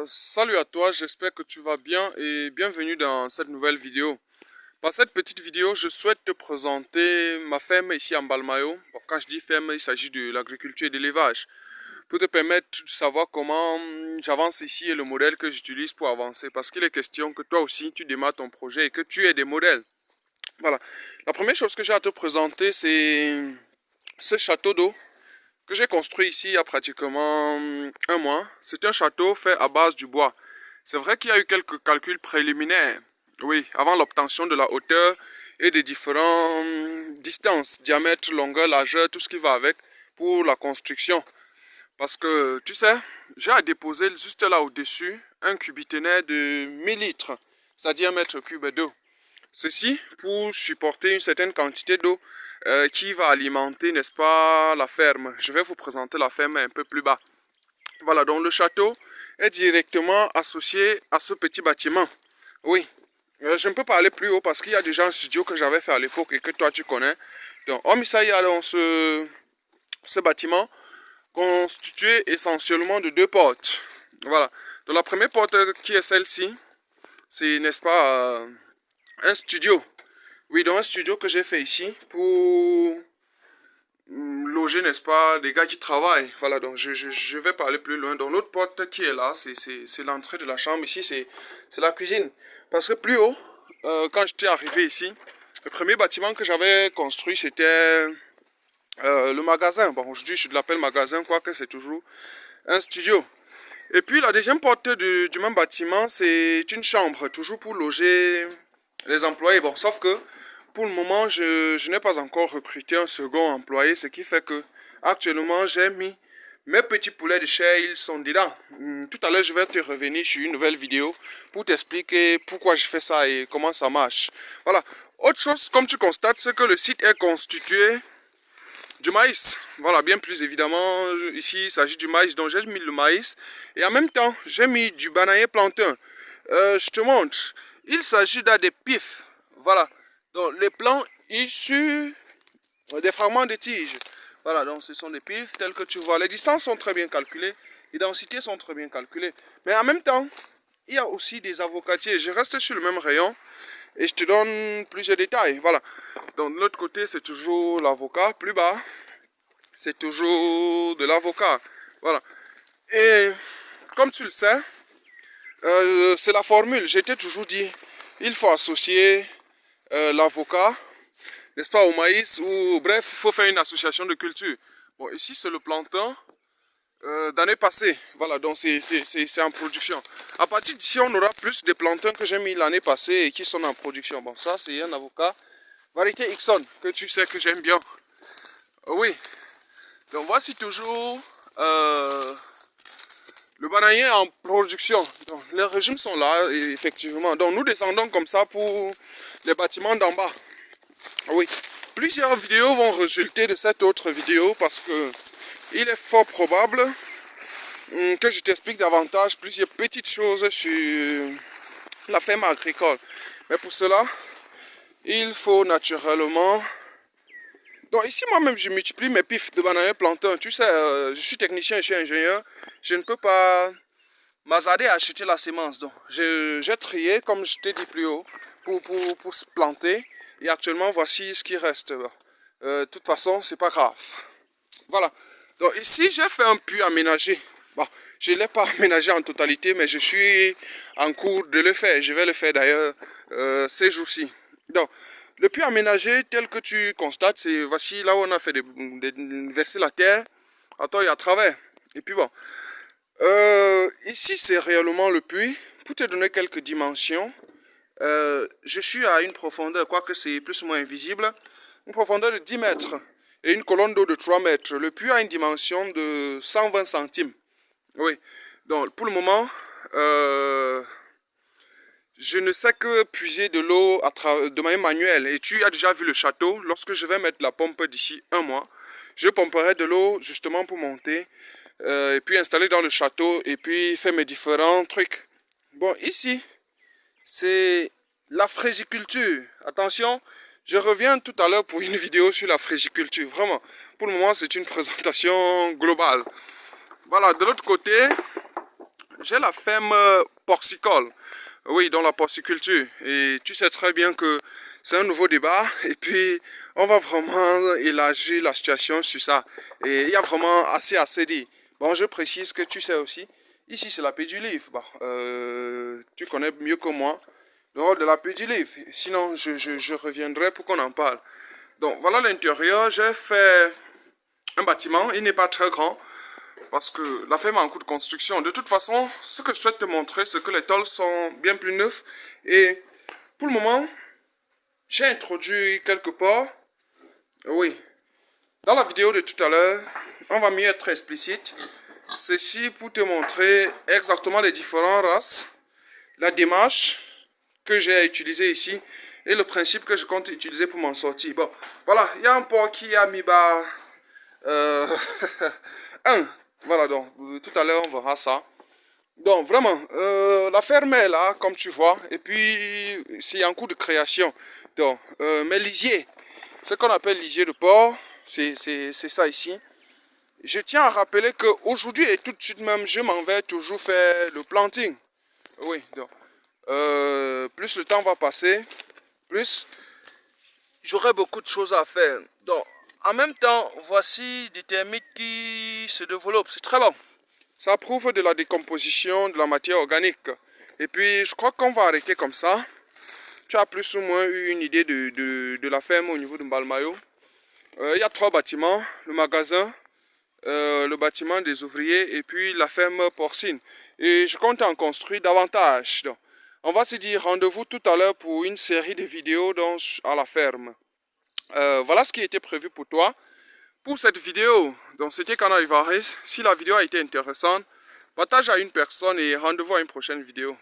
Salut à toi, j'espère que tu vas bien et bienvenue dans cette nouvelle vidéo. Dans cette petite vidéo, je souhaite te présenter ma ferme ici en Balmayo. Bon, quand je dis ferme, il s'agit de l'agriculture et de l'élevage. Pour te permettre de savoir comment j'avance ici et le modèle que j'utilise pour avancer. Parce qu'il est question que toi aussi, tu démarres ton projet et que tu aies des modèles. Voilà. La première chose que j'ai à te présenter, c'est ce château d'eau que j'ai construit ici il y a pratiquement un mois. C'est un château fait à base du bois. C'est vrai qu'il y a eu quelques calculs préliminaires, oui, avant l'obtention de la hauteur et des différentes distances, diamètre, longueur, largeur, tout ce qui va avec pour la construction. Parce que, tu sais, j'ai à déposer juste là au-dessus un cubiténaire de 1000 litres, c'est-à-dire un mètre cube d'eau. Ceci pour supporter une certaine quantité d'eau qui va alimenter, n'est-ce pas, la ferme. Je vais vous présenter la ferme un peu plus bas. Voilà, donc le château est directement associé à ce petit bâtiment. Oui, je ne peux pas aller plus haut parce qu'il y a déjà un studio que j'avais fait à l'époque et que toi tu connais. Donc, hormis ça, il y a donc ce bâtiment constitué essentiellement de deux portes. Voilà, donc la première porte qui est celle-ci, c'est, n'est-ce pas, un studio. Oui, donc un studio que j'ai fait ici pour loger, n'est-ce pas, des gars qui travaillent. Voilà, donc je vais pas aller plus loin. Donc l'autre porte qui est là, c'est l'entrée de la chambre. Ici, c'est la cuisine. Parce que plus haut, quand j'étais arrivé ici, le premier bâtiment que j'avais construit, c'était le magasin. Bon, aujourd'hui, je l'appelle magasin, quoique c'est toujours un studio. Et puis la deuxième porte du même bâtiment, c'est une chambre, toujours pour loger les employés. Bon, sauf que pour le moment, je n'ai pas encore recruté un second employé, ce qui fait que actuellement, j'ai mis mes petits poulets de chair, ils sont dedans. Tout à l'heure, je vais te revenir sur une nouvelle vidéo pour t'expliquer pourquoi je fais ça et comment ça marche. Voilà. Autre chose, comme tu constates, c'est que le site est constitué du maïs. Voilà, bien plus évidemment, ici il s'agit du maïs, donc j'ai mis le maïs. Et en même temps, j'ai mis du bananier plantain. Je te montre. Il s'agit là des pifs. Voilà. Donc les plants issus des fragments de tiges. Voilà, donc ce sont des pifs tels que tu vois. Les distances sont très bien calculées. Les densités sont très bien calculées. Mais en même temps, il y a aussi des avocatiers. Je reste sur le même rayon et je te donne plusieurs détails. Voilà. Donc de l'autre côté, c'est toujours l'avocat. Plus bas, c'est toujours de l'avocat. Voilà. Et comme tu le sais, c'est la formule. J'étais toujours dit, il faut associer l'avocat, n'est-ce pas, au maïs, ou bref, il faut faire une association de culture. Bon, ici, c'est le plantain d'année passée. Voilà, donc c'est en production. À partir d'ici, on aura plus de plantains que j'ai mis l'année passée et qui sont en production. Bon, ça, c'est un avocat variété Ixon, que tu sais que j'aime bien. Oui, donc voici toujours le bananier en production. Donc, les régimes sont là, effectivement. Donc nous descendons comme ça pour les bâtiments d'en bas. Oui, plusieurs vidéos vont résulter de cette autre vidéo parce que il est fort probable que je t'explique davantage plusieurs petites choses sur la ferme agricole. Mais pour cela, il faut naturellement... Donc ici moi-même je multiplie mes pifs de bananier plantain. Tu sais, je suis technicien, je suis ingénieur. Je ne peux pas m'hasarder à acheter la semence. Donc j'ai trié comme je t'ai dit plus haut pour se planter. Et actuellement voici ce qui reste. De toute façon c'est pas grave. Voilà. Donc ici j'ai fait un puits aménagé. Bon, je ne l'ai pas aménagé en totalité, mais je suis en cours de le faire. Je vais le faire d'ailleurs ces jours-ci. Donc, le puits aménagé tel que tu constates, c'est voici là où on a fait verser la terre à tort et à travers. Et puis bon, ici c'est réellement le puits. Pour te donner quelques dimensions, je suis à une profondeur, quoique c'est plus ou moins invisible, une profondeur de 10 mètres et une colonne d'eau de 3 mètres. Le puits a une dimension de 120 centimes. Oui, donc pour le moment, je ne sais que puiser de l'eau de manière manuelle. Et tu as déjà vu le château. Lorsque je vais mettre la pompe d'ici un mois, je pomperai de l'eau justement pour monter et puis installer dans le château et puis faire mes différents trucs. Bon, ici, c'est la fraisiculture. Attention, je reviens tout à l'heure pour une vidéo sur la fraisiculture. Vraiment, pour le moment, c'est une présentation globale. Voilà, de l'autre côté, j'ai la ferme porcicole. Oui, dans la porciculture. Et tu sais très bien que c'est un nouveau débat. Et puis, on va vraiment élargir la situation sur ça. Et il y a vraiment assez à se dire. Bon, je précise que tu sais aussi. Ici, c'est la paix du livre. Bon, tu connais mieux que moi le rôle de la paix du livre. Sinon, je reviendrai pour qu'on en parle. Donc, voilà l'intérieur. J'ai fait un bâtiment. Il n'est pas très grand. Parce que la ferme est en cours de construction. De toute façon, ce que je souhaite te montrer, c'est que les tôles sont bien plus neufs. Et pour le moment, j'ai introduit quelque part. Oui. Dans la vidéo de tout à l'heure, on va mieux être explicite. Ceci pour te montrer exactement les différentes races, la démarche que j'ai utilisée ici et le principe que je compte utiliser pour m'en sortir. Bon, voilà, il y a un porc qui a mis bas 1. Voilà, donc tout à l'heure on verra ça. Donc vraiment, la ferme est là, comme tu vois, et puis c'est en cours de création. Donc, mes lisiers, ce qu'on appelle lisier de porc, c'est ça ici. Je tiens à rappeler qu'aujourd'hui et tout de suite même, je m'en vais toujours faire le planting. Oui, donc, plus le temps va passer, plus j'aurai beaucoup de choses à faire. Donc, en même temps, voici des termites qui se développent. C'est très bon. Ça prouve de la décomposition de la matière organique. Et puis, je crois qu'on va arrêter comme ça. Tu as plus ou moins eu une idée de la ferme au niveau de Mbalmayo. Il y a 3 bâtiments. Le magasin, le bâtiment des ouvriers et puis la ferme porcine. Et je compte en construire davantage. Donc, on va se dire rendez-vous tout à l'heure pour une série de vidéos à la ferme. Voilà ce qui était prévu pour toi. Pour cette vidéo, donc c'était Kana Ivaris. Si la vidéo a été intéressante, partage à une personne et rendez-vous à une prochaine vidéo.